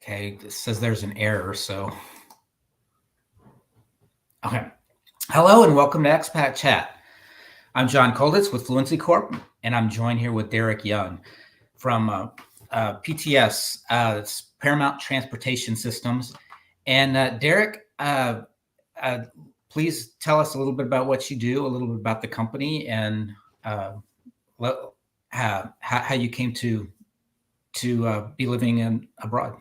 Okay, it says there's an error, so okay. Hello and welcome to Expat Chat. I'm John Kolditz with Fluency Corp, and I'm joined here with Derrick Young from PTS, it's Paramount Transportation Systems. And Derrick, uh, please tell us a little bit about what you do, a little bit about the company, and uh, how you came to be living in abroad.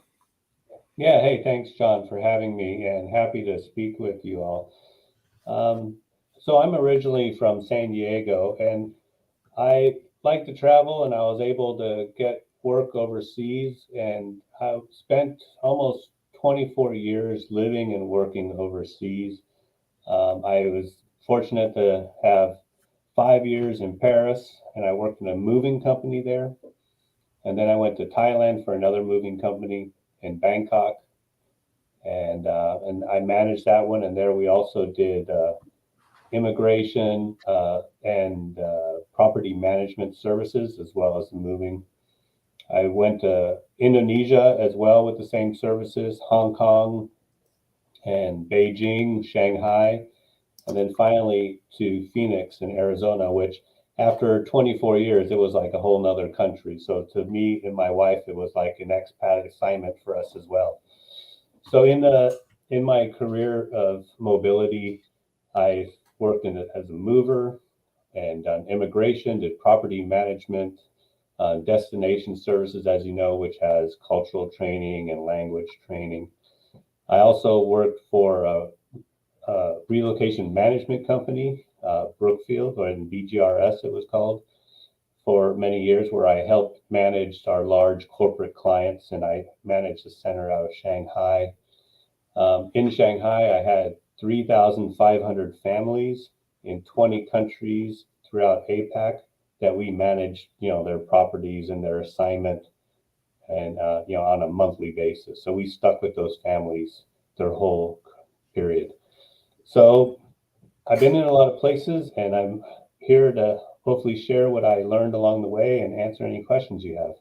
Yeah, hey, thanks, John, for having me, and happy to speak with you all. Um, so I'm originally from San Diego, and I like to travel, and I was able to get work overseas, and I've spent almost 24 years living and working overseas. I was fortunate to have 5 years in Paris, and I worked in a moving company there. And then I went to Thailand for another moving company in Bangkok, and I managed that one. And there we also did immigration and property management services as well as moving. I went to Indonesia as well with the same services, Hong Kong and Beijing, Shanghai, and then finally to Phoenix in Arizona, which after 24 years, it was like a whole nother country. So to me and my wife, it was like an expat assignment for us as well. So in my career of mobility, I worked as a mover and done immigration, did property management, destination services, as you know, which has cultural training and language training. I also worked for a relocation management company, Brookfield, or in BGRS it was called, for many years, where I helped manage our large corporate clients, and I managed the center out of Shanghai. In Shanghai, I had 3,500 families in 20 countries throughout APAC that we managed, their properties and their assignment, and on a monthly basis. So we stuck with those families their whole period. So I've been in a lot of places, and I'm here to hopefully share what I learned along the way and answer any questions you have.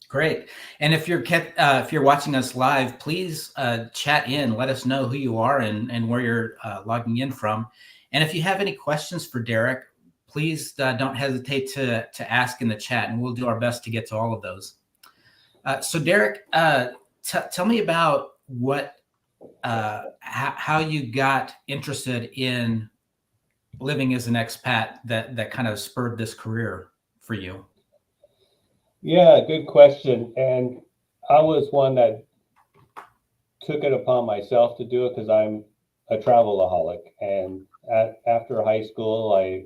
Great. And if you're watching us live, please chat in. Let us know who you are and where you're logging in from. And if you have any questions for Derrick, please don't hesitate to ask in the chat, and we'll do our best to get to all of those. So Derrick, tell me about how you got interested in living as an expat that kind of spurred this career for you. Yeah, good question. And I was one that took it upon myself to do it because I'm a travelaholic. And after high school, I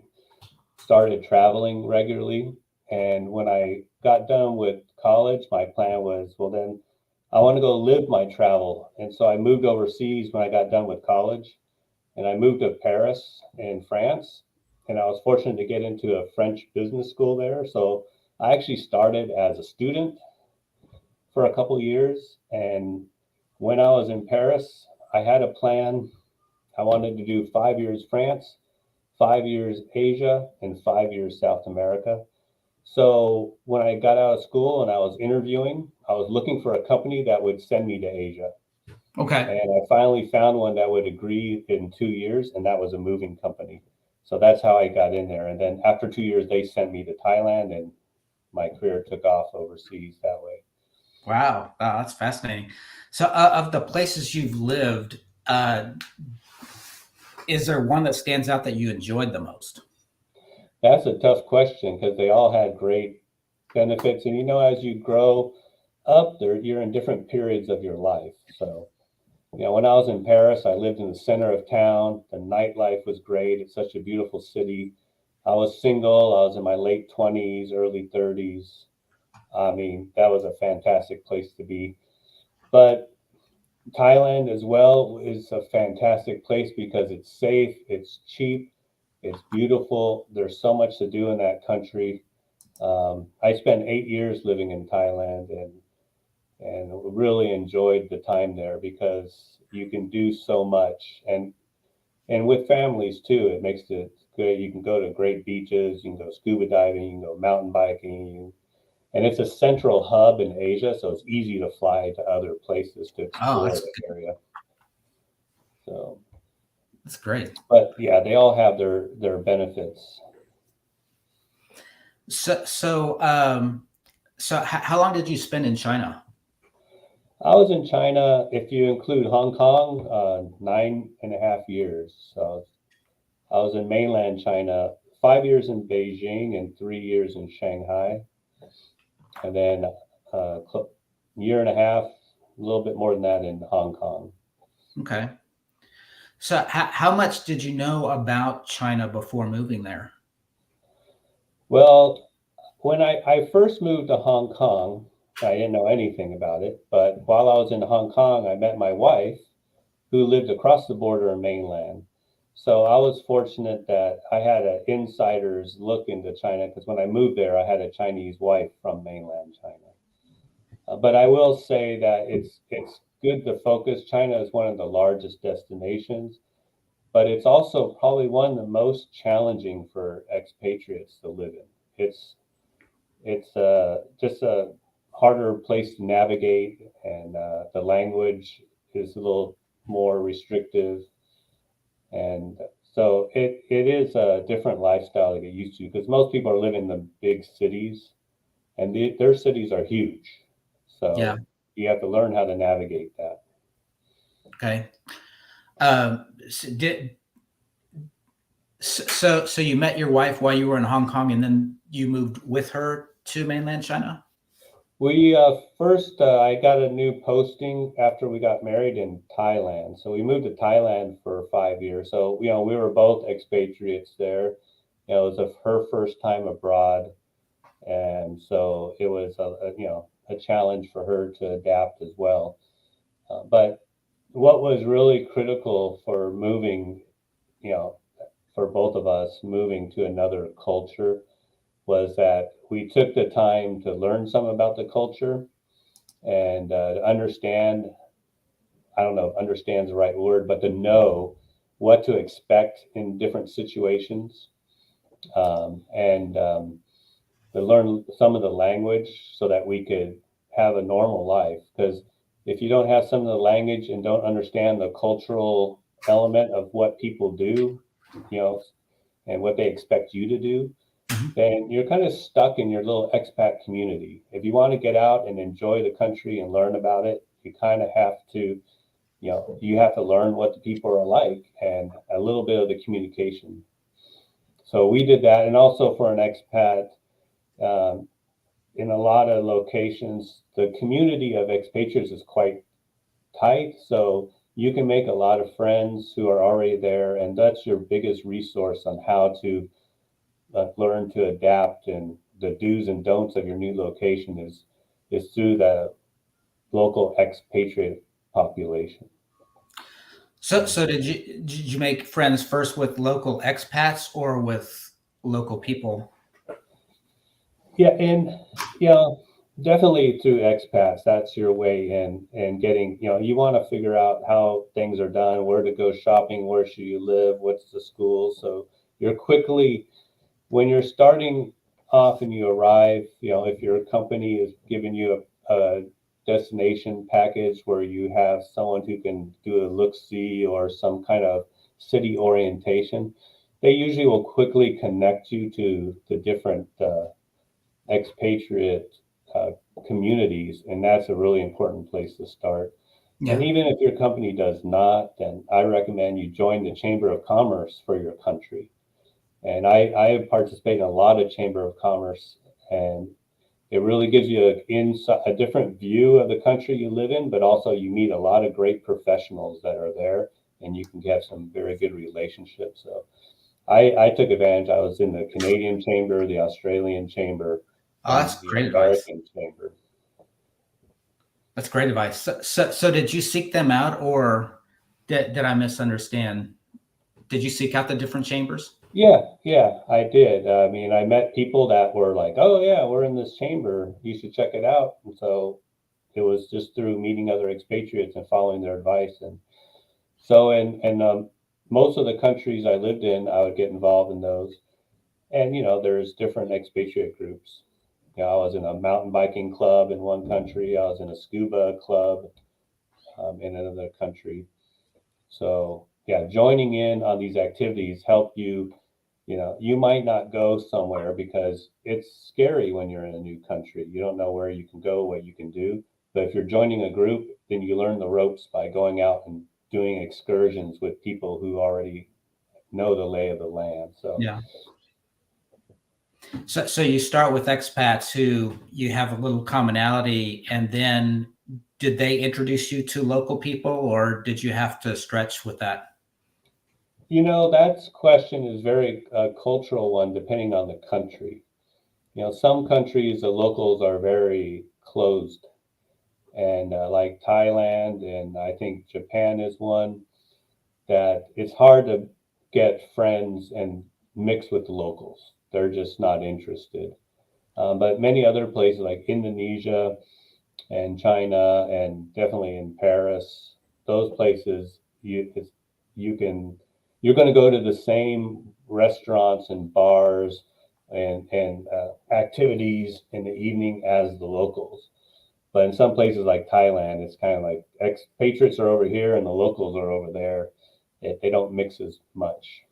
started traveling regularly. And when I got done with college, my plan was, well, then I want to go live my travel. And so I moved overseas when I got done with college, and I moved to Paris in France. And I was fortunate to get into a French business school there. So I actually started as a student for a couple of years. And when I was in Paris, I had a plan. I wanted to do 5 years France, 5 years Asia, and 5 years South America. So when I got out of school and I was interviewing, I was looking for a company that would send me to Asia. Okay. And I finally found one that would agree in 2 years, and that was a moving company. So that's how I got in there. And then after 2 years, they sent me to Thailand, and my career took off overseas that way. Wow, that's fascinating. So, of the places you've lived, is there one that stands out that you enjoyed the most? That's a tough question because they all had great benefits. And as you grow up there, you're in different periods of your life. So, when I was in Paris, I lived in the center of town. The nightlife was great. It's such a beautiful city. I was single. I was in my late 20s, early 30s. I mean, that was a fantastic place to be. But Thailand as well is a fantastic place because it's safe, it's cheap, it's beautiful. There's so much to do in that country. I spent 8 years living in Thailand, and really enjoyed the time there because you can do so much, and with families too. It makes it good. You can go to great beaches, you can go scuba diving, you can go mountain biking, and it's a central hub in Asia, so it's easy to fly to other places to Oh, explore the area. So, that's great. but yeah, they all have their benefits. So how long did you spend in China? I was in China, if you include Hong Kong, 9.5 years. So I was in mainland China, 5 years in Beijing and 3 years in Shanghai, and then year and a half, a little bit more than that in Hong Kong. Okay. So how much did you know about China before moving there? Well, when I first moved to Hong Kong, I didn't know anything about it. But while I was in Hong Kong, I met my wife who lived across the border in mainland. So I was fortunate that I had an insider's look into China because when I moved there, I had a Chinese wife from mainland China. But I will say that it's good to focus. China is one of the largest destinations, but it's also probably one of the most challenging for expatriates to live in. It's just a harder place to navigate, and the language is a little more restrictive, and so it is a different lifestyle to get used to because most people are living in the big cities, and their cities are huge, Yeah. so you have to learn how to navigate that. Okay. So so you met your wife while you were in Hong Kong, and then you moved with her to mainland China? We first, I got a new posting after we got married in Thailand. So we moved to Thailand for 5 years. So, we were both expatriates there. It was her first time abroad. And so it was a challenge for her to adapt as well. But what was really critical for moving, you know, for both of us moving to another culture was that we took the time to learn some about the culture and understand. I don't know if understand is the right word, but to know what to expect in different situations, and to learn some of the language so that we could have a normal life. Because if you don't have some of the language and don't understand the cultural element of what people do, you know, and what they expect you to do, then you're kind of stuck in your little expat community. If you want to get out and enjoy the country and learn about it, you kind of have to, you have to learn what the people are like and a little bit of the communication. So we did that. And also for an expat, um, in a lot of locations, the community of expatriates is quite tight. So you can make a lot of friends who are already there. And that's your biggest resource on how to learn to adapt, and the do's and don'ts of your new location is through the local expatriate population. So did you make friends first with local expats or with local people? Yeah, and yeah, definitely through expats. That's your way in, and getting, you want to figure out how things are done, where to go shopping, where should you live, what's the school. So you're quickly, when you're starting off and you arrive, if your company is giving you a destination package where you have someone who can do a look see or some kind of city orientation, they usually will quickly connect you to the different expatriate uh, communities, and that's a really important place to start. And Yeah. even if your company does not, then I recommend you join the Chamber of Commerce for your country. And I participate in a lot of Chamber of Commerce, and it really gives you a different view of the country you live in, but also you meet a lot of great professionals that are there, and you can get some very good relationships. So I took advantage. I was in the Canadian Chamber, the Australian Chamber, Oh, and that's the great advice. American Chamber. That's great advice. So did you seek them out, or did I misunderstand? Did you seek out the different chambers? Yeah, I did. I mean, I met people that were like, "Oh yeah, we're in this chamber. You should check it out." And so it was just through meeting other expatriates and following their advice. And so, and most of the countries I lived in, I would get involved in those. And there's different expatriate groups. I was in a mountain biking club in one country. I was in a scuba club in another country. So yeah, joining in on these activities help you. You might not go somewhere because it's scary when you're in a new country. You don't know where you can go, what you can do. But if you're joining a group, then you learn the ropes by going out and doing excursions with people who already know the lay of the land. So Yeah. So you start with expats who you have a little commonality, and then did they introduce you to local people, or did you have to stretch with that? that question is very cultural one, depending on the country. Some countries, the locals are very closed, and like Thailand, and I think Japan is one that it's hard to get friends and mix with the locals. They're just not interested. But many other places like Indonesia and China, and definitely in Paris, those places you can you're going to go to the same restaurants and bars and activities in the evening as the locals. But in some places like Thailand, it's kind of like expatriates are over here and the locals are over there. They don't mix as much.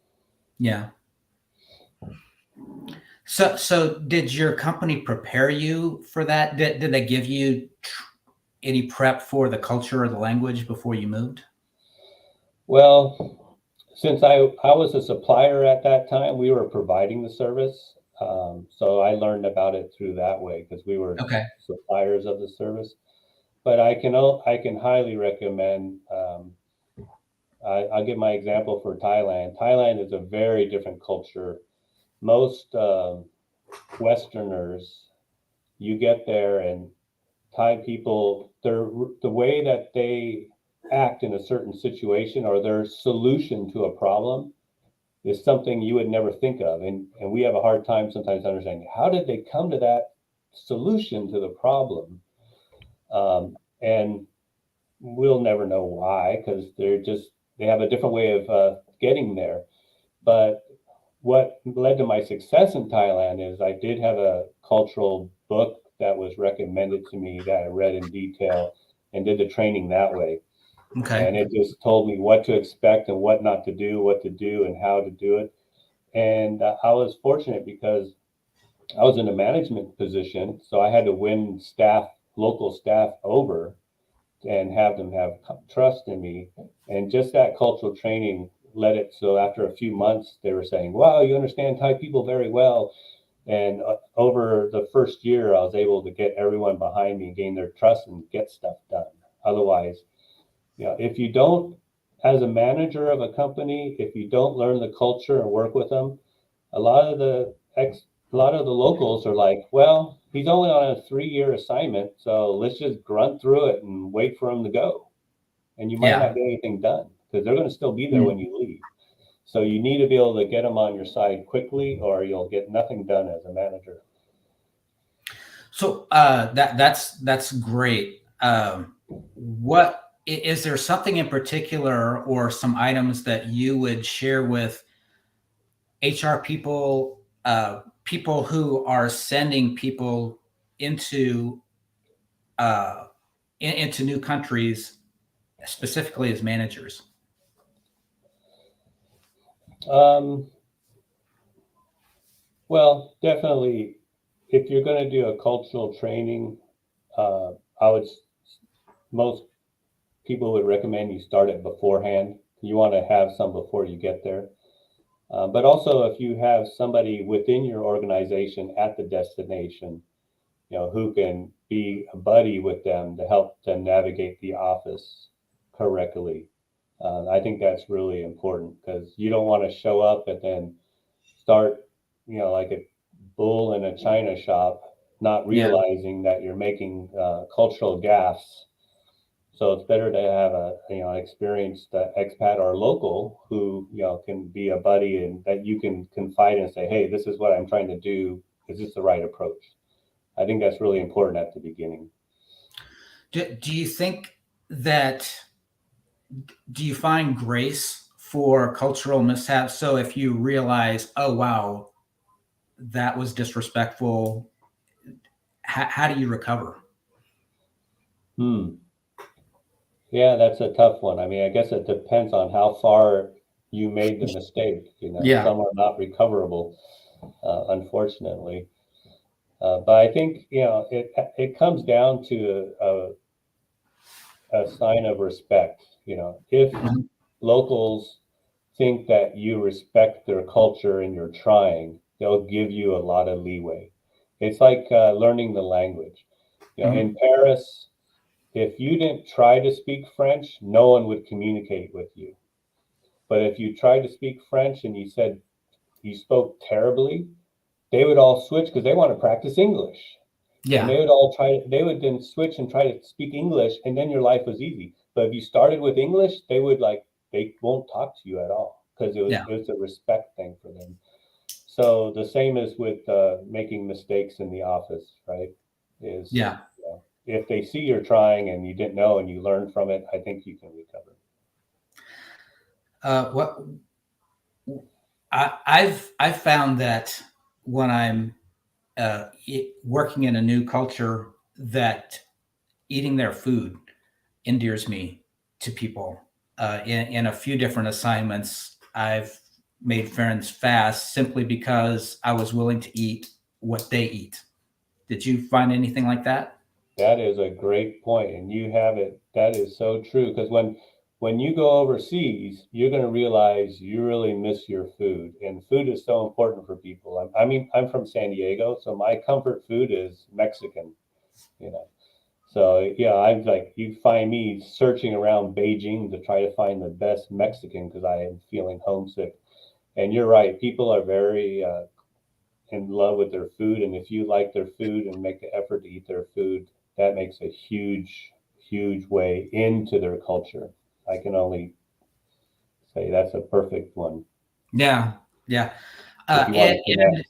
Yeah. So did your company prepare you for that? Did they give you any prep for the culture or the language before you moved? Well, since I was a supplier at that time, we were providing the service. So I learned about it through that way because we were Okay. suppliers of the service. But I can highly recommend. I'll give my example for Thailand. Thailand is a very different culture. Most Westerners, you get there and Thai people, the way that they act in a certain situation or their solution to a problem is something you would never think of. And we have a hard time sometimes understanding how did they come to that solution to the problem? And we'll never know why because they have a different way of getting there. But what led to my success in Thailand is I did have a cultural book that was recommended to me that I read in detail and did the training that way. Okay. And it just told me what to expect and what not to do, what to do and how to do it. And I was fortunate because I was in a management position, so I had to win local staff over and have them have trust in me. And just that cultural training led it so after a few months, they were saying, wow, you understand Thai people very well. And over the first year, I was able to get everyone behind me, gain their trust, and get stuff done. Otherwise, if you don't, as a manager of a company, if you don't learn the culture and work with them, a lot of the a lot of the locals are like, well, he's only on a 3-year assignment, so let's just grunt through it and wait for him to go. And you might Yeah. not get anything done because they're going to still be there Mm. when you leave. So you need to be able to get them on your side quickly, or you'll get nothing done as a manager. So that's great. What is there something in particular or some items that you would share with HR people, people who are sending people into into new countries, specifically as managers? Um, well, definitely, if you're going to do a cultural training, uh, I would most people would recommend you start it beforehand. You want to have some before you get there. But also, if you have somebody within your organization at the destination, who can be a buddy with them to help them navigate the office correctly. I think that's really important because you don't want to show up and then start, like a bull in a china shop, not Yeah. realizing that you're making cultural gaffes. So it's better to have an experienced expat or local who can be a buddy and that you can confide in and say, hey, this is what I'm trying to do. Is this the right approach? I think that's really important at the beginning. Do you think that, do you find grace for cultural mishaps? So if you realize, oh, wow, that was disrespectful, how do you recover? Hmm. Yeah, that's a tough one. I mean, I guess it depends on how far you made the mistake. You know, Yeah. some are not recoverable, unfortunately. But I think, you know, it comes down to a sign of respect. You know, if Mhm. locals think that you respect their culture and you're trying, they'll give you a lot of leeway. It's like learning the language. You know, Mhm. in Paris, if you didn't try to speak French, no one would communicate with you. But if you tried to speak French and you said you spoke terribly, they would all switch because they want to practice English. And Yeah. they would then switch and try to speak English, and then your life was easy. But if you started with English, they won't talk to you at all because Yeah. it was a respect thing for them. So the same as with making mistakes in the office, right? Is, Yeah. you know, if they see you're trying and you didn't know and you learn from it, I think you can recover. What I've found that when I'm working in a new culture, that eating their food endears me to people. In a few different assignments, I've made friends fast simply because I was willing to eat what they eat. Did you find anything like that? That is a great point, and you have it. That is so true because when you go overseas, you're going to realize you really miss your food, and food is so important for people. I mean, I'm from San Diego, so my comfort food is Mexican, you know. So yeah, I'm like you find me searching around Beijing to try to find the best Mexican because I am feeling homesick. And you're right, people are very in love with their food, and if you like their food and make the effort to eat their food, that makes a huge way into their culture. I can only say that's a perfect one Yeah, yeah. if you want And, to connect.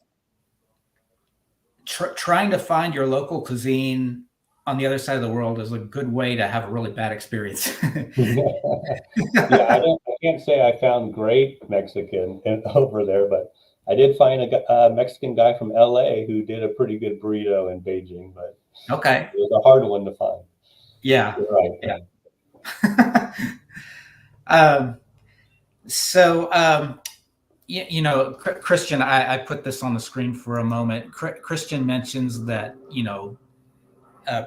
trying to find your local cuisine on the other side of the world is a good way to have a really bad experience. Yeah, I can't say I found great Mexican over there, but I did find a Mexican guy from LA who did a pretty good burrito in Beijing, but Okay. it was a hard one to find. Yeah. You're right. Yeah. um, so, Christian, I put this on the screen for a moment. Christian mentions that,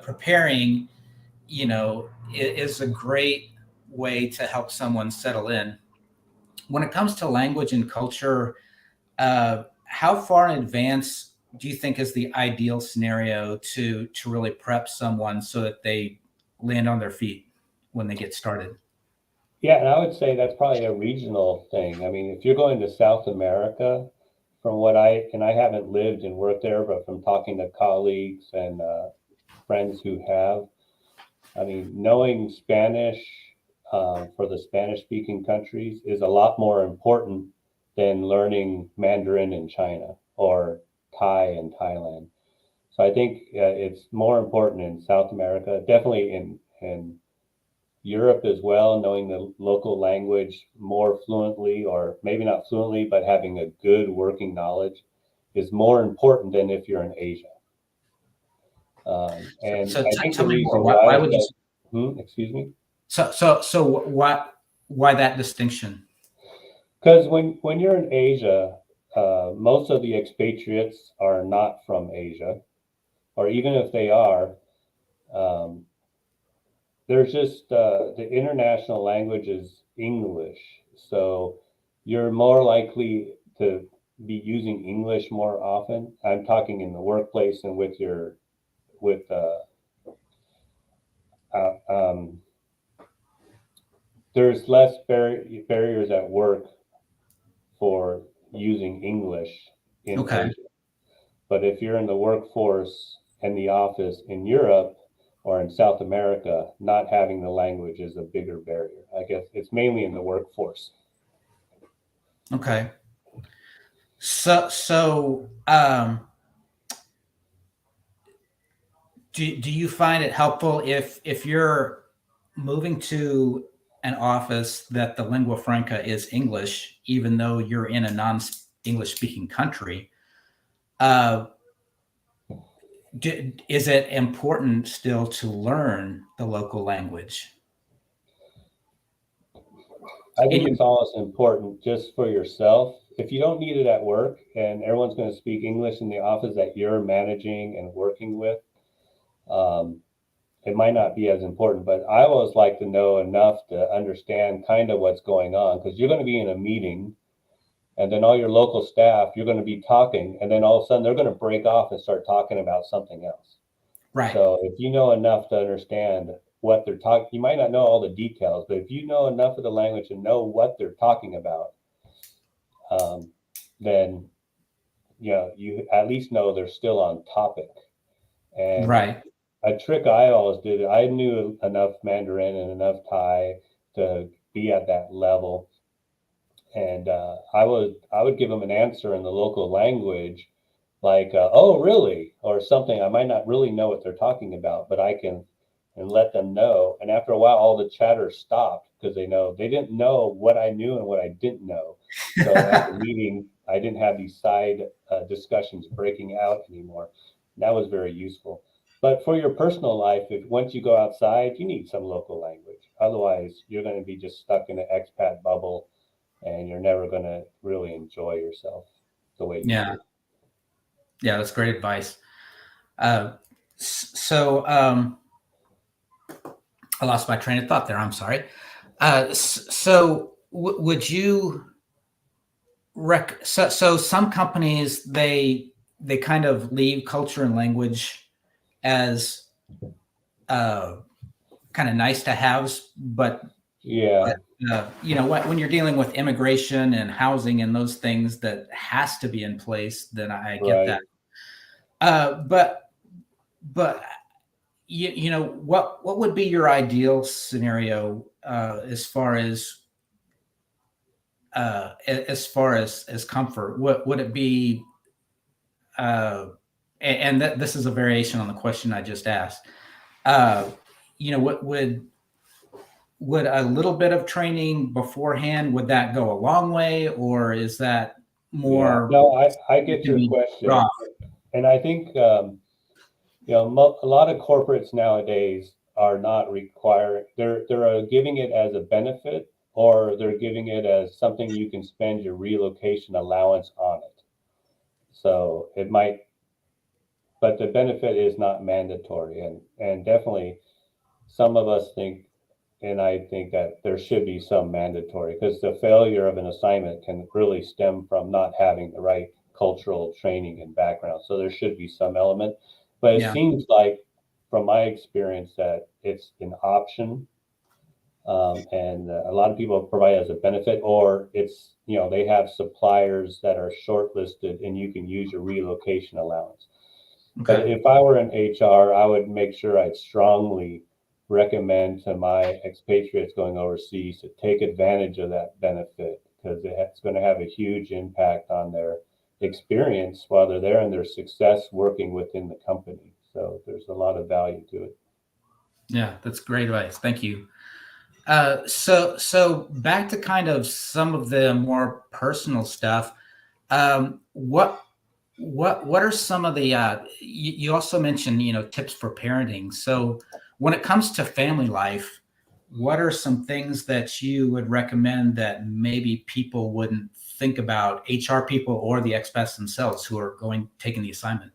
preparing, is a great way to help someone settle in. When it comes to language and culture, how far in advance do you think is the ideal scenario to really prep someone so that they land on their feet when they get started? Yeah, and I would say that's probably a regional thing. I mean, if you're going to South America, from what and I haven't lived and worked there, but from talking to colleagues and friends who have, I mean, knowing Spanish for the Spanish speaking countries is a lot more important than learning Mandarin in China or Thai in Thailand. So I think it's more important in South America, definitely in Europe as well, knowing the local language more fluently, or maybe not fluently, but having a good working knowledge is more important than if you're in Asia. And So I think the tell me more. reason Why why is would you? that, excuse me, So why that distinction? because when you're in Asia, most of the expatriates are not from Asia, or even if they are, um, there's just the international language is English, so you're more likely to be using English more often. I'm talking in the workplace and with your with uh, um, there's less barriers at work for using English in Okay. Asia. But if you're in the workforce and the office in Europe or in South America, not having the language is a bigger barrier. I guess it's mainly in the workforce. Okay. So do you find it helpful if you're moving to an office that the lingua franca is English, even though you're in a non-English speaking country? Uh, is it important still to learn the local language? I In think it's almost important just for yourself. If you don't need it at work and everyone's going to speak English in the office that you're managing and working with, um, it might not be as important. But I always like to know enough to understand kind of what's going on because you're going to be in a meeting and then all your local staff, you're going to be talking, and then all of a sudden they're going to break off and start talking about something else. right, So if you know enough to understand what they're talking, you might not know all the details, but if you know enough of the language and know what they're talking about, um, then you at least know they're still on topic. And right, a trick I always did, I knew enough Mandarin and enough Thai to be at that level, and I would give them an answer in the local language, like "Oh, really?" or something. I might not really know what they're talking about, but I can and let them know. And after a while, all the chatter stopped because they didn't know what I knew and what I didn't know. So at the meeting, I didn't have these side discussions breaking out anymore. That was very useful. But for your personal life, if once you go outside, you need some local language. Otherwise, you're going to be just stuck in an expat bubble and you're never going to really enjoy yourself the way you yeah, should. yeah. That's great advice. Uh, so I lost my train of thought there. I'm sorry. So would you so some companies they kind of leave culture and language as uh, kind of nice to haves, Yeah, but when you're dealing with immigration and housing and those things that has to be in place, then I get right. that. But what would be your ideal scenario as far as comfort? What would it be? And this is a variation on the question I just asked. Uh, what would a little bit of training beforehand, would that go a long way, or is that Yeah. more No, I it get can your be raw? question. And I think, a lot of corporates nowadays are not requiring, they're giving it as a benefit or they're giving it as something you can spend your relocation allowance on it. So it might, but the benefit is not mandatory. And definitely some of us think, and I think that there should be some mandatory because the failure of an assignment can really stem from not having the right cultural training and background. So there should be some element, but it Yeah, seems like, from my experience, that it's an option, and a lot of people provide it as a benefit, or it's they have suppliers that are shortlisted, and you can use your relocation allowance. But okay, if I were in HR, I would make sure I'd strongly recommend to my expatriates going overseas to take advantage of that benefit because it's going to have a huge impact on their experience while they're there and their success working within the company. So there's a lot of value to it. yeah, that's great advice, thank you. So back to kind of some of the more personal stuff. What are some of the you also mentioned tips for parenting. So when it comes to family life, what are some things that you would recommend that maybe people wouldn't think about, HR people or the expats themselves who are going taking the assignment?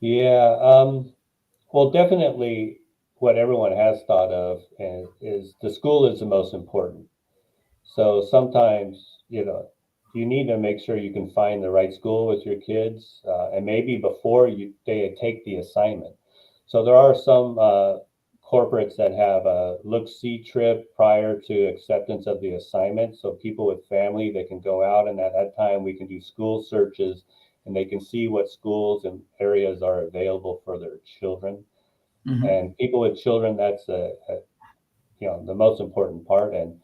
Yeah, well, definitely what everyone has thought of is the school is the most important. So sometimes, you need to make sure you can find the right school with your kids, and maybe before they take the assignment. So there are some corporates that have a look-see trip prior to acceptance of the assignment. So people with family, they can go out, and at that time we can do school searches, and they can see what schools and areas are available for their children. Hmm. And people with children, that's the most important part. And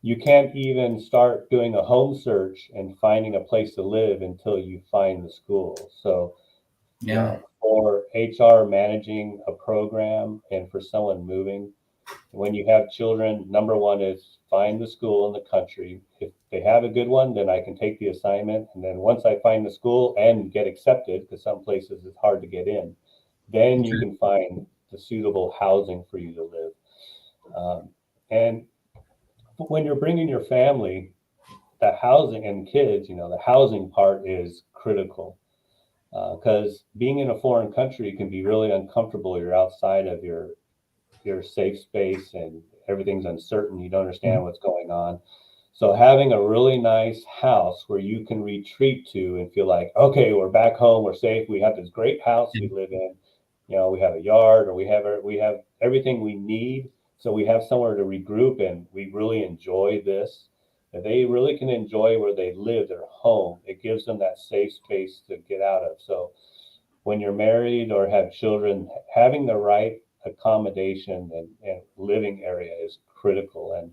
you can't even start doing a home search and finding a place to live until you find the school. So, Yeah. for HR managing a program and for someone moving, When you have children, number one is find the school in the country. If they have a good one, then I can take the assignment. And then once I find the school and get accepted, because some places it's hard to get in, then you can find the suitable housing for you to live. And when you're bringing your family, the housing and kids, the housing part is critical because being in a foreign country can be really uncomfortable. You're outside of your safe space and everything's uncertain. You don't understand what's going on. So having a really nice house where you can retreat to and feel like, okay, we're back home, we're safe. We have this great house we live in. We have a yard, or we have everything we need. So we have somewhere to regroup, and we really enjoy this. And they really can enjoy where they live, their home. It gives them that safe space to get out of. So when you're married or have children, having the right accommodation and living area is critical. And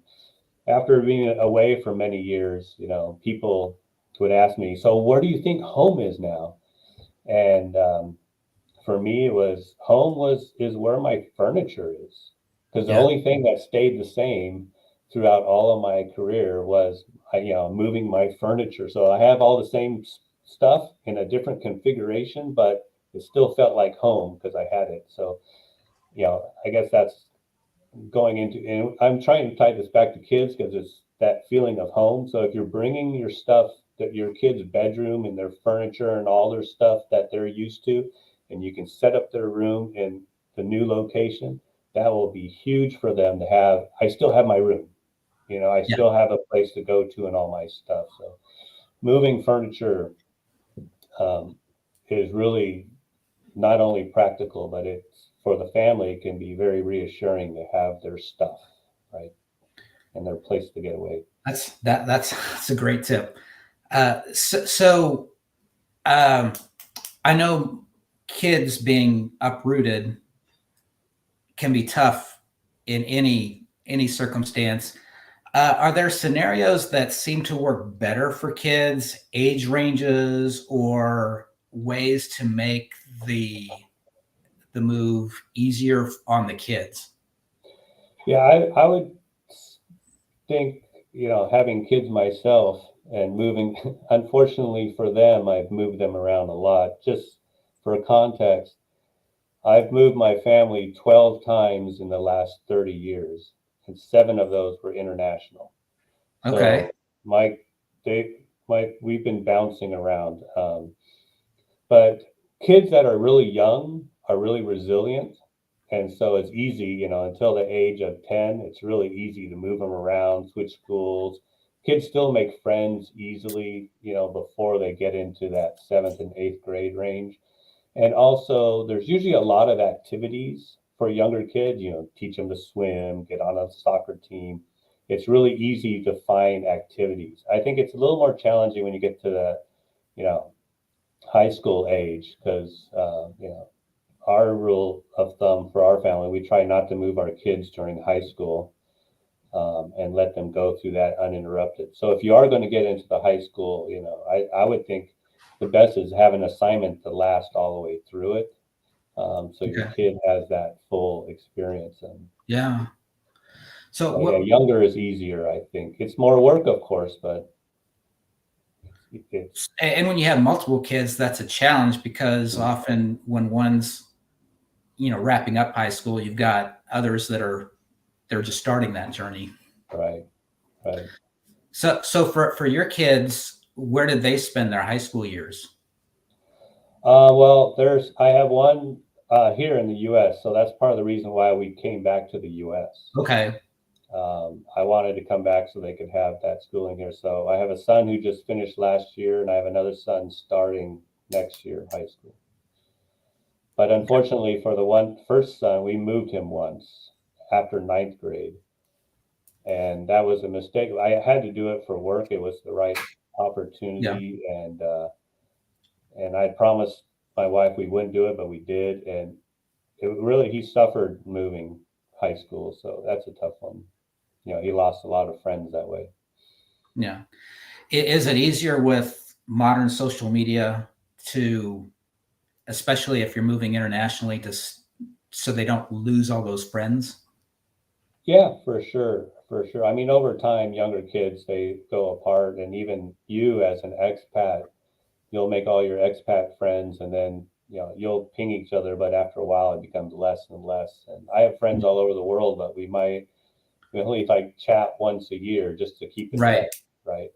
after being away for many years, people would ask me, so where do you think home is now? And for me, it was is where my furniture is. Because the only thing that stayed the same throughout all of my career was, moving my furniture. So I have all the same stuff in a different configuration, but it still felt like home because I had it. So, I guess that's going into, and I'm trying to tie this back to kids because it's that feeling of home. So if you're bringing your stuff, that your kids' bedroom and their furniture and all their stuff that they're used to, and you can set up their room in the new location, that will be huge for them to have. I still have my room, I Yeah. still have a place to go to and all my stuff. So moving furniture is really not only practical, but it's for the family, it can be very reassuring to have their stuff, right? And their place to get away. That's a great tip. So I know kids being uprooted can be tough in any circumstance. Are there scenarios that seem to work better for kids, age ranges, or ways to make the move easier on the kids? Yeah, I would think, having kids myself and moving, unfortunately for them, I've moved them around a lot. Just for context, I've moved my family 12 times in the last 30 years, and 7 of those were international. Okay. So we've been bouncing around. But kids that are really young are really resilient. And so it's easy, until the age of 10, it's really easy to move them around, switch schools. Kids still make friends easily, before they get into that 7th and 8th grade range. And also, there's usually a lot of activities for younger kids, teach them to swim, get on a soccer team. It's really easy to find activities. I think it's a little more challenging when you get to the, you know, high school age because, our rule of thumb for our family, we try not to move our kids during high school and let them go through that uninterrupted. So if you are going to get into the high school, I would think the best is have an assignment to last all the way through it. So your Okay. kid has that full experience. And Yeah. So yeah, what? younger is easier, I think. It's more work, of course, but it's And when you have multiple kids, that's a challenge because often when one's wrapping up high school, you've got others that they're just starting that journey. right, right. So for your kids, where did they spend their high school years? Well, I have one here in the U.S., so that's part of the reason why we came back to the U.S. Okay. I wanted to come back so they could have that schooling here. So I have a son who just finished last year, and I have another son starting next year, high school. But unfortunately, for the first son, we moved him once after ninth grade, and that was a mistake. I had to do it for work. It was the right Yeah. opportunity, and I promised my wife we wouldn't do it, but we did, and he suffered moving high school, so that's a tough one. He lost a lot of friends that way. Yeah. Is it easier with modern social media to, especially if you're moving internationally, so they don't lose all those friends? Yeah, for sure, for sure. I mean, over time, younger kids, they go apart, and even you as an expat, you'll make all your expat friends, and then you'll ping each other, but after a while, it becomes less and less. And I have friends all over the world, but we only like chat once a year just to keep in Right. touch, right?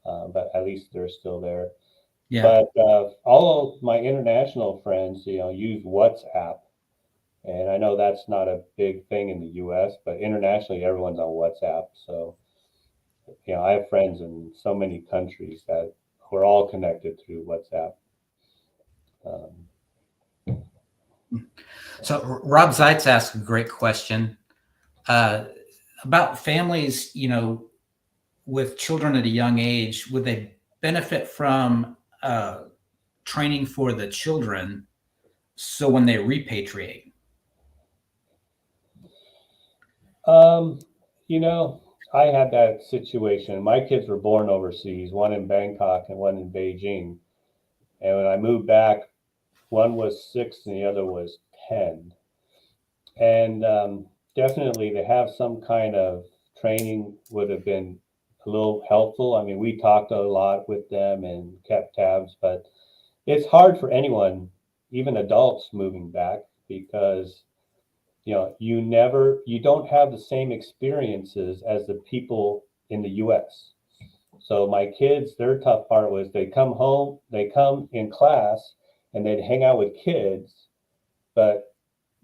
But at least they're still there. Yeah. But all of my international friends, use WhatsApp. And I know that's not a big thing in the US, but internationally, everyone's on WhatsApp. So, I have friends in so many countries that we're all connected through WhatsApp. Um, So Rob Zeitz asked a great question uh, about families, with children at a young age. Would they benefit from training for the children so when they repatriate? um, you know, I had that situation. My kids were born overseas, one in Bangkok and one in Beijing. And when I moved back, one was 6 and the other was 10. And definitely to have some kind of training would have been a little helpful. I mean, we talked a lot with them and kept tabs, but it's hard for anyone, even adults moving back, because you don't have the same experiences as the people in the US. So my kids, their tough part was they come home, they come in class and they'd hang out with kids, but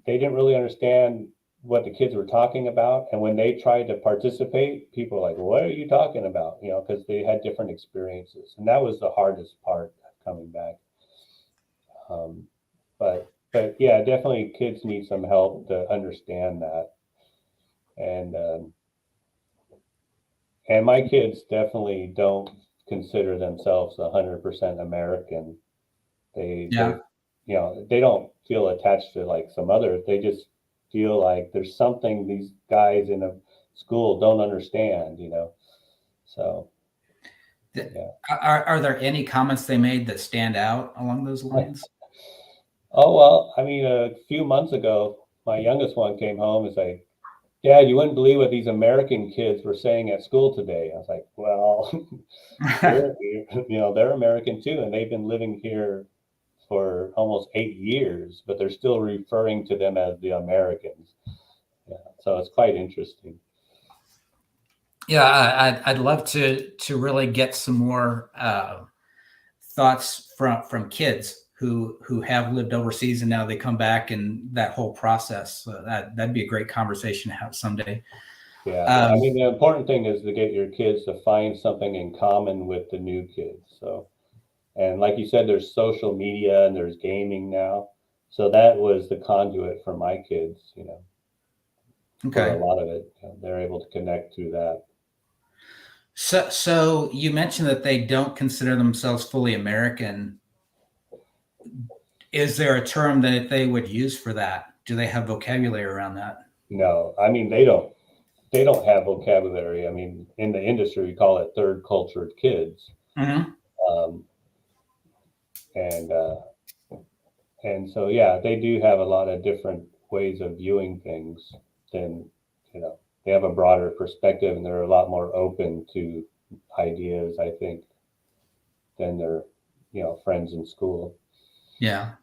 they didn't really understand what the kids were talking about. And when they tried to participate, people were like, well, what are you talking about? Because they had different experiences. And that was the hardest part of coming back. Um, but yeah, definitely kids need some help to understand that. And and my kids definitely don't consider themselves 100% American. They Yeah. they don't feel attached to like some others. They just feel like there's something these guys in a school don't understand. So yeah. Are there any comments they made that stand out along those lines? Oh well, I mean, a few months ago, my youngest one came home and said, "Dad, you wouldn't believe what these American kids were saying at school today." I was like, "Well, they're American too, and they've been living here for almost 8 years, but they're still referring to them as the Americans." Yeah, so it's quite interesting. Yeah, I'd love to really get some more thoughts from kids who have lived overseas and now they come back and that whole process. That'd be a great conversation to have someday. Yeah, I Um, mean, the important thing is to get your kids to find something in common with the new kids. So, and like you said, there's social media and there's gaming now. So that was the conduit for my kids, for a okay. lot of it. They're able to connect through that. So you mentioned that they don't consider themselves fully American. Is there a term that they would use for that? Do they have vocabulary around that? No, I mean, they don't have vocabulary. I mean, in the industry, we call it third cultured kids. Hmm. Um, and so yeah, they do have a lot of different ways of viewing things than they have a broader perspective and they're a lot more open to ideas, I think, than their friends in school. Yeah.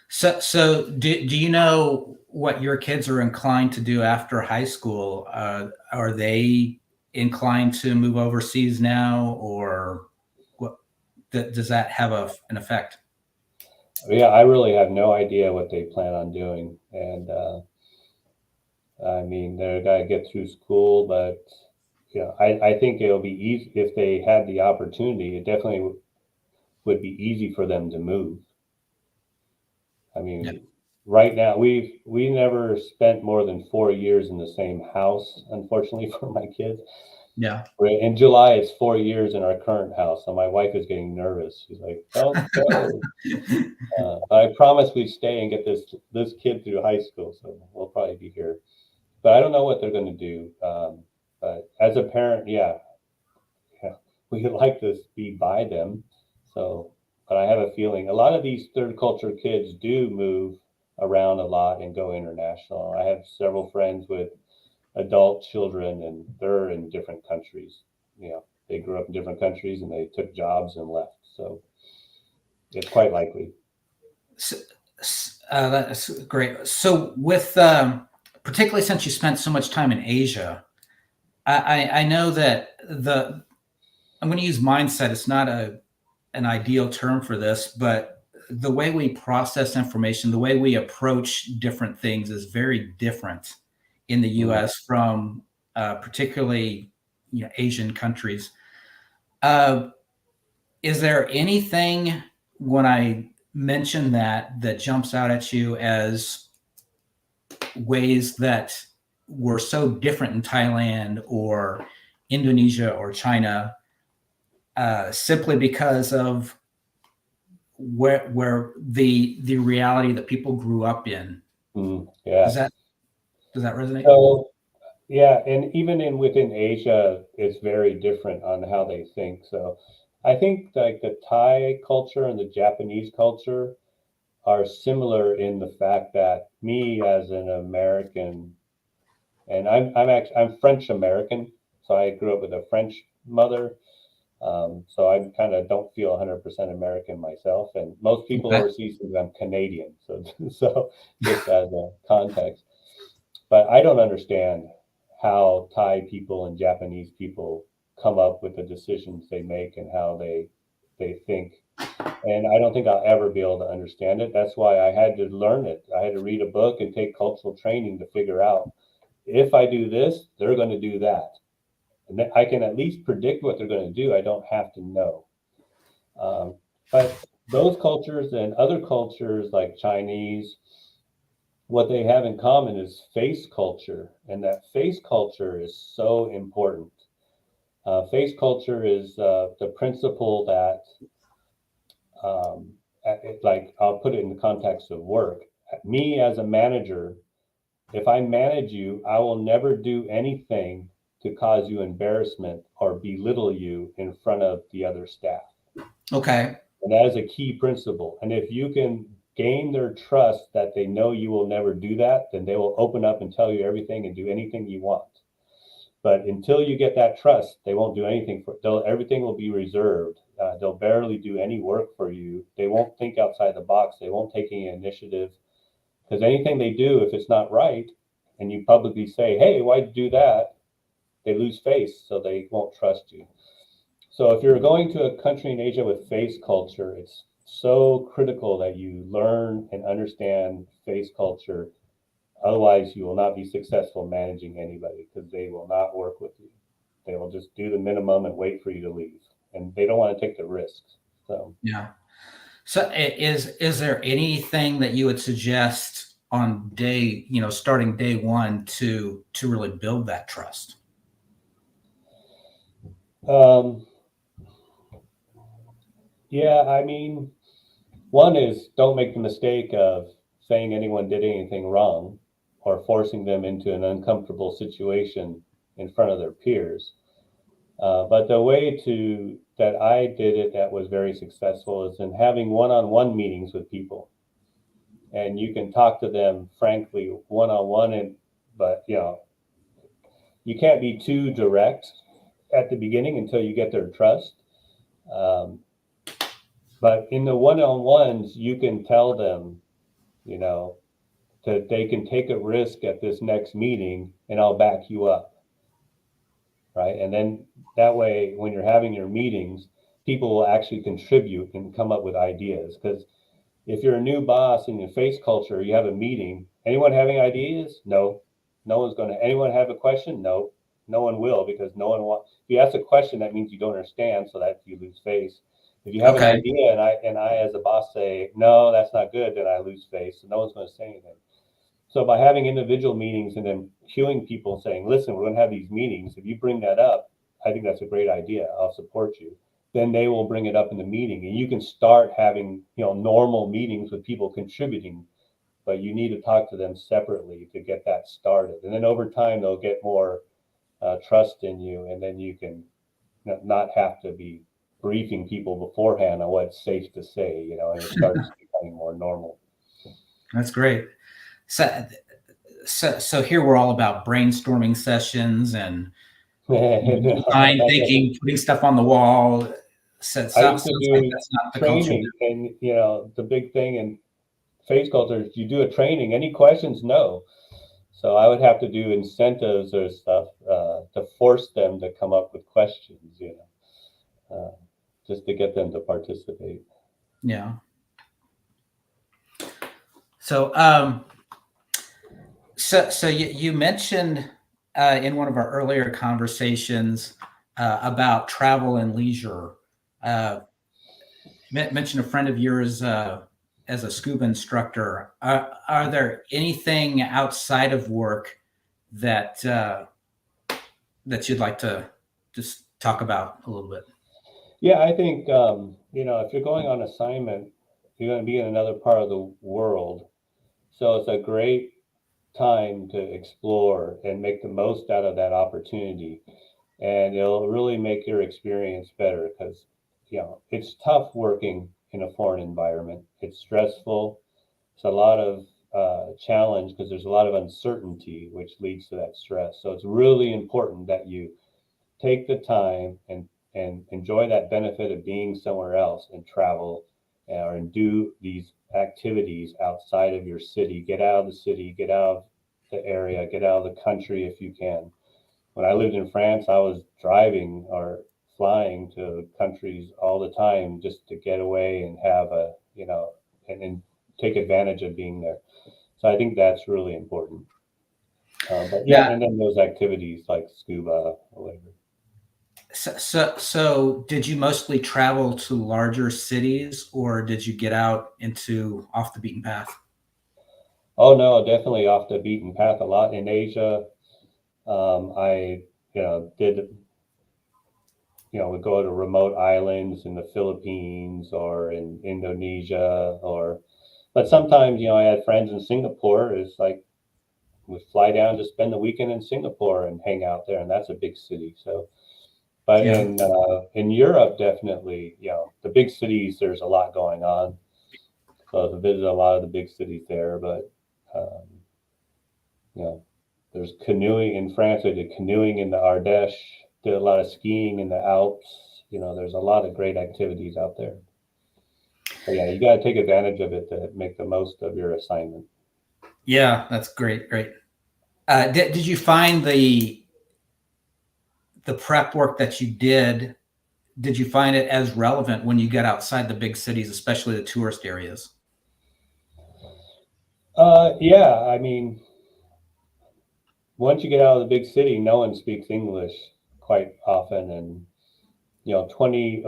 So do you know what your kids are inclined to do after high school? Are they inclined to move overseas now, or what? Does that have an effect? Yeah, I really have no idea what they plan on doing, and I mean they're got to get through school, but I think it'll be easy if they had the opportunity. It definitely would be easy for them to move. I Yeah. mean, right now we never spent more than 4 years in the same house, unfortunately for my kids. Yeah. In July, it's 4 years in our current house, so my wife is getting nervous. She's like, "Don't go." But I promised we'd stay and get this kid through high school, so we'll probably be here. But I don't know what they're going to do. But as a parent, yeah, we like to be by them. So, but I have a feeling a lot of these third culture kids do move around a lot and go international. I have several friends with adult children, and they're in different countries. They grew up in different countries and they took jobs and left. So it's quite likely. So, that's great. So with particularly since you spent so much time in Asia, I know that I'm going to use mindset. It's not an ideal term for this, but the way we process information, the way we approach different things is very different in the U.S. from particularly Asian countries. Is there anything when I mention that jumps out at you as ways that were so different in Thailand or Indonesia or China, simply because of where the reality that people grew up in? Yeah. Does that resonate? So yeah, and even within Asia, it's very different on how they think. So I think like the Thai culture and the Japanese culture are similar in the fact that me as an American, and I'm French American, so I grew up with a French mother. So I kind of don't feel 100% American myself, and most people Okay. overseas think I'm Canadian. So so just as a context, but I don't understand how Thai people and Japanese people come up with the decisions they make and how they think. And I don't think I'll ever be able to understand it. That's why I had to learn it. I had to read a book and take cultural training to figure out if I do this, they're going to do that. And then I can at least predict what they're going to do. I don't have to know. But those cultures and other cultures like Chinese, what they have in common is face culture. And that face culture is so important. Face culture is the principle that like I'll put it in the context of work. Me as a manager, if I manage you, I will never do anything to cause you embarrassment or belittle you in front of the other staff. Okay. And that is a key principle. And if you can gain their trust that they know you will never do that, then they will open up and tell you everything and do anything you want. But until you get that trust, they won't do anything everything will be reserved. They'll barely do any work for you. They won't think outside the box. They won't take any initiative because anything they do, if it's not right, and you publicly say, "Hey, why'd you do that?" they lose face, so they won't trust you. So if you're going to a country in Asia with face culture, it's so critical that you learn and understand face culture. Otherwise, you will not be successful managing anybody because they will not work with you. They will just do the minimum and wait for you to leave, and they don't want to take the risks. So Yeah. So is there anything that you would suggest on starting day one to really build that trust? um, yeah, I mean, one is don't make the mistake of saying anyone did anything wrong or forcing them into an uncomfortable situation in front of their peers. But the way to that I did it that was very successful is in having one-on-one meetings with people, and you can talk to them frankly one-on-one, and but you can't be too direct at the beginning until you get their trust. Um, but in the one-on-ones, you can tell them, you know, that they can take a risk at this next meeting, and I'll back you up, right? And then that way, when you're having your meetings, people will actually contribute and come up with ideas. Because if you're a new boss in your face culture, you have a meeting. Anyone having ideas? No. No one's going to. Anyone have a question? No. No one will because no one wants. If you ask a question, that means you don't understand, so that you lose face. If you have an Okay. idea and I as a boss say no, that's not good, then I lose face. So no one's going to say anything. So by having individual meetings and then queuing people saying, listen, we're going to have these meetings. If you bring that up, I think that's a great idea. I'll support you. Then they will bring it up in the meeting and you can start having, normal meetings with people contributing, but you need to talk to them separately to get that started. And then over time, they'll get more trust in you. And then you can not have to be briefing people beforehand on what's safe to say, and it starts becoming more normal. That's great. So So here we're all about brainstorming sessions and design thinking, putting stuff on the wall. So I used sounds to like do that's not the culture. training, and the big thing in face culture is you do a training. Any questions? No. So I would have to do incentives or stuff to force them to come up with questions, just to get them to participate. Yeah. So, so you mentioned in one of our earlier conversations about travel and leisure. Uh, mentioned a friend of yours as a scuba instructor. Are there anything outside of work that that you'd like to just talk about a little bit? Yeah, I think if you're going on assignment, you're going to be in another part of the world, so it's a great time to explore and make the most out of that opportunity, and it'll really make your experience better because it's tough working in a foreign environment. It's stressful. It's a lot of challenge because there's a lot of uncertainty, which leads to that stress. So it's really important that you take the time and enjoy that benefit of being somewhere else and travel and do these activities outside of your city. Get out of the city, get out of the area, get out of the country if you can. When I lived in France, I was driving or flying to countries all the time just to get away and have and take advantage of being there. So I think that's really important. But yeah, Now, and then those activities like scuba or whatever. so did you mostly travel to larger cities, or did you get out into off the beaten path? Oh no, definitely off the beaten path a lot in Asia. I did would go to remote islands in the Philippines or in Indonesia but sometimes I had friends in Singapore. It's like we fly down to spend the weekend in Singapore and hang out there, and that's a big city. So, but Yeah. in Europe, definitely, the big cities, there's a lot going on. So to visit a lot of the big cities there, but um, you know, there's canoeing in France. I did canoeing in the Ardèche. Did a lot of skiing in the Alps. There's a lot of great activities out there. But yeah, you got to take advantage of it to make the most of your assignment. Yeah, that's great. Great. Did you find the prep work that you did you find it as relevant when you get outside the big cities, especially the tourist areas? Yeah, I mean, once you get out of the big city, no one speaks English quite often, and 20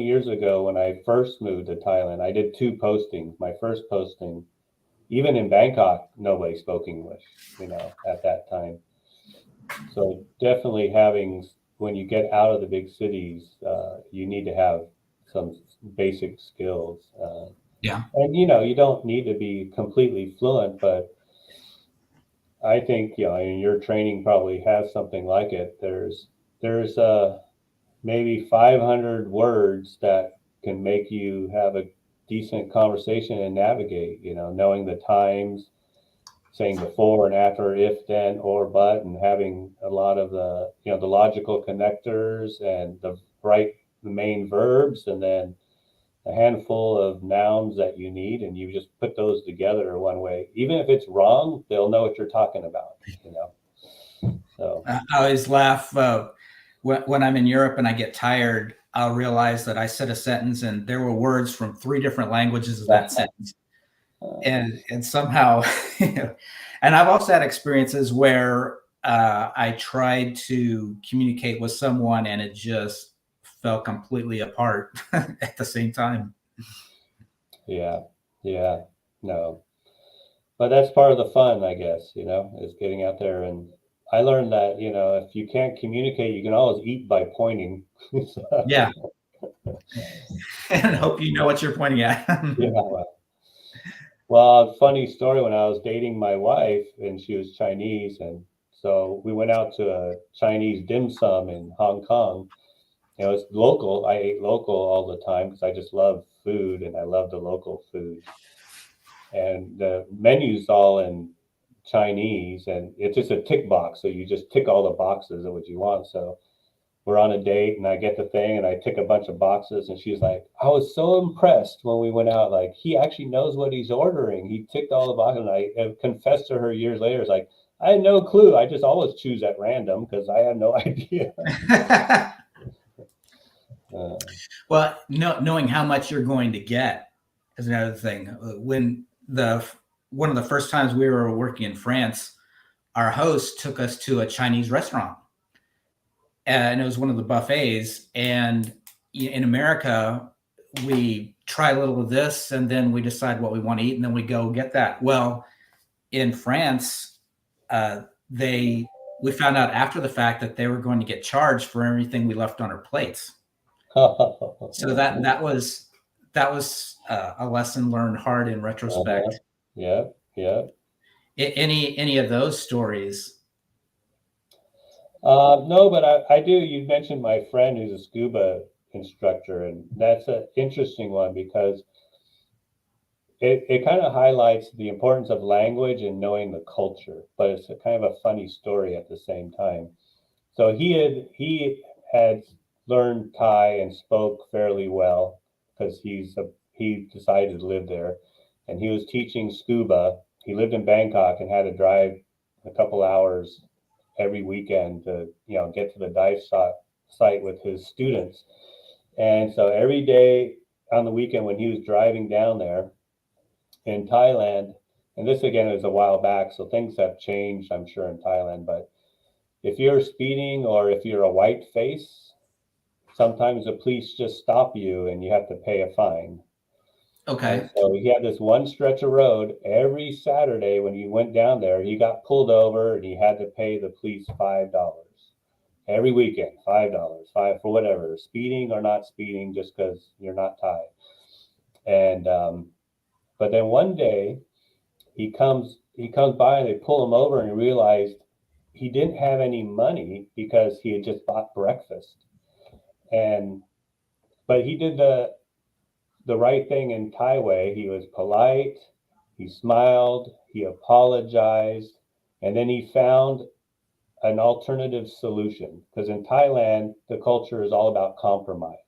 years ago when I first moved to Thailand, I did two postings. My first posting, even in Bangkok, nobody spoke English, at that time. So definitely when you get out of the big cities, you need to have some basic skills. Yeah. And you don't need to be completely fluent, but I think and your training probably has something like it. There's maybe 500 words that can make you have a decent conversation and navigate. Knowing the times, saying before and after, if, then, or, but, and having a lot of the logical connectors and the main verbs, and then a handful of nouns that you need, and you just put those together one way. Even if it's wrong, they'll know what you're talking about. So I always laugh when I'm in Europe and I get tired. I'll realize that I said a sentence and there were words from three different languages of that sentence, and somehow, and I've also had experiences where I tried to communicate with someone and it just fell completely apart at the same time. yeah, yeah, no. But that's part of the fun, I guess, is getting out there. And I learned that, if you can't communicate, you can always eat by pointing. Yeah, and hope you know what you're pointing at. Yeah. Well, funny story, when I was dating my wife and she was Chinese, and so we went out to a Chinese dim sum in Hong Kong. It's local. I ate local all the time because I just love food and I love the local food. And the menu's all in Chinese, and it's just a tick box. So you just tick all the boxes of what you want. So we're on a date and I get the thing and I tick a bunch of boxes, and she's like, I was so impressed when we went out. Like, he actually knows what he's ordering. He ticked all the boxes. And I have confessed to her years later, it's like, I had no clue. I just always choose at random because I have no idea. Well, knowing how much you're going to get is another thing. When one of the first times we were working in France, our host took us to a Chinese restaurant, and it was one of the buffets. And in America, we try a little of this, and then we decide what we want to eat, and then we go get that. Well, in France, we found out after the fact that they were going to get charged for everything we left on our plates. So that was a lesson learned hard in retrospect. Yeah. Any of those stories? No, but I do. You mentioned my friend who's a scuba instructor, and that's an interesting one because it kind of highlights the importance of language and knowing the culture, but it's a kind of a funny story at the same time. So he had learned Thai and spoke fairly well because he decided to live there, and he was teaching scuba. He lived in Bangkok and had to drive a couple hours every weekend to get to the dive site with his students. And so every day on the weekend when he was driving down there in Thailand, and this again is a while back, so things have changed, I'm sure, in Thailand, but if you're speeding or if you're a white face, sometimes the police just stop you and you have to pay a fine. Okay. And so he had this one stretch of road every Saturday when he went down there, he got pulled over and he had to pay the police $5 every weekend. $5, five for whatever, speeding or not speeding, just because you're not Thai. And but then one day he comes by and they pull him over and he realized he didn't have any money because he had just bought breakfast. But he did the right thing in Thai way. He was polite, he smiled, he apologized, and then he found an alternative solution. Because in Thailand, the culture is all about compromise.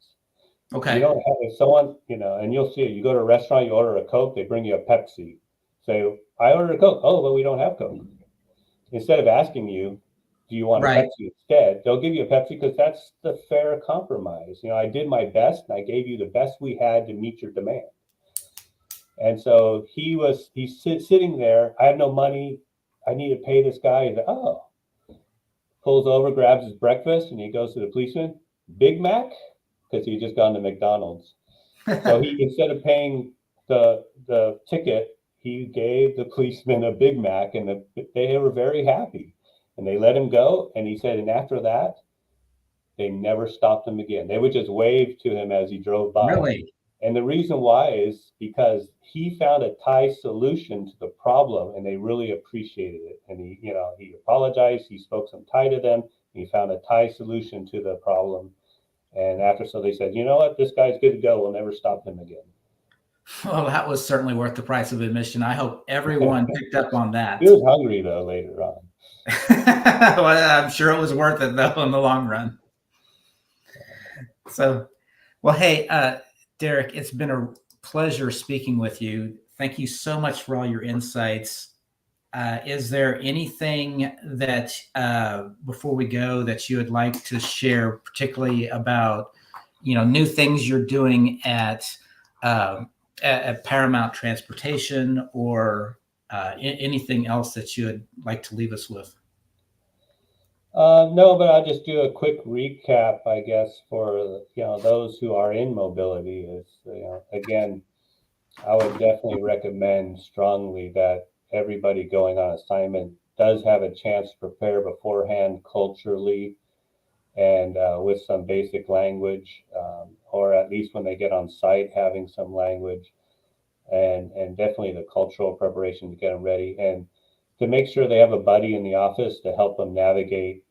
Okay. You don't have, if someone, and you'll see it, you go to a restaurant, you order a Coke, they bring you a Pepsi. Say, I ordered a Coke. Oh, but we don't have Coke. Instead of asking you, do you want a Pepsi instead? They'll give you a Pepsi because that's the fair compromise. I did my best and I gave you the best we had to meet your demand. And so he's sitting there. I have no money. I need to pay this guy. He's like, oh, pulls over, grabs his breakfast, and he goes to the policeman. Big Mac, because he just gone to McDonald's. So he, instead of paying the ticket, he gave the policeman a Big Mac, and they were very happy. And they let him go. And he said, and after that, they never stopped him again. They would just wave to him as he drove by. Really? And the reason why is because he found a Thai solution to the problem, and they really appreciated it. And he apologized. He spoke some Thai to them. He found a Thai solution to the problem. And so they said, you know what, this guy's good to go. We'll never stop him again. Well, that was certainly worth the price of admission. I hope everyone picked up on that. He was hungry though later on. Well, I'm sure it was worth it though in the long run. So, well, hey, Derrick, it's been a pleasure speaking with you. Thank you so much for all your insights. Is there anything that before we go that you would like to share, particularly about new things you're doing at Paramount Transportation, or anything else that you would like to leave us with? No, but I'll just do a quick recap, I guess, for those who are in mobility. Is again, I would definitely recommend strongly that everybody going on assignment does have a chance to prepare beforehand culturally and with some basic language, or at least when they get on site, having some language, and definitely the cultural preparation to get them ready, and to make sure they have a buddy in the office to help them navigate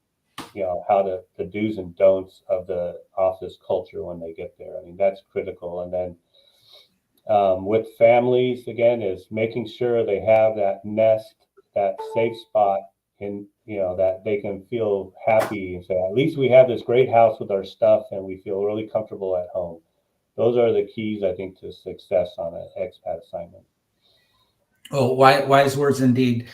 how the do's and don'ts of the office culture when they get there. I mean, that's critical. And then with families, again, is making sure they have that nest that safe spot, and that they can feel happy and say, at least we have this great house with our stuff and we feel really comfortable at home. Those are the keys, I think, to success on an expat assignment. Oh, wise words indeed.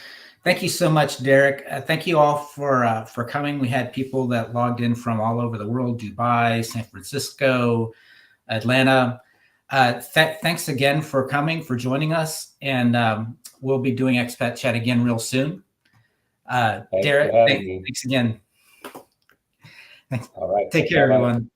Thank you so much, Derrick. Thank you all for coming. We had people that logged in from all over the world: Dubai, San Francisco, Atlanta. Thanks again for coming, for joining us, and we'll be doing Expat Chat again real soon. Thanks Derrick, for having me. thanks again. All right. Take care, Bye-bye. everyone.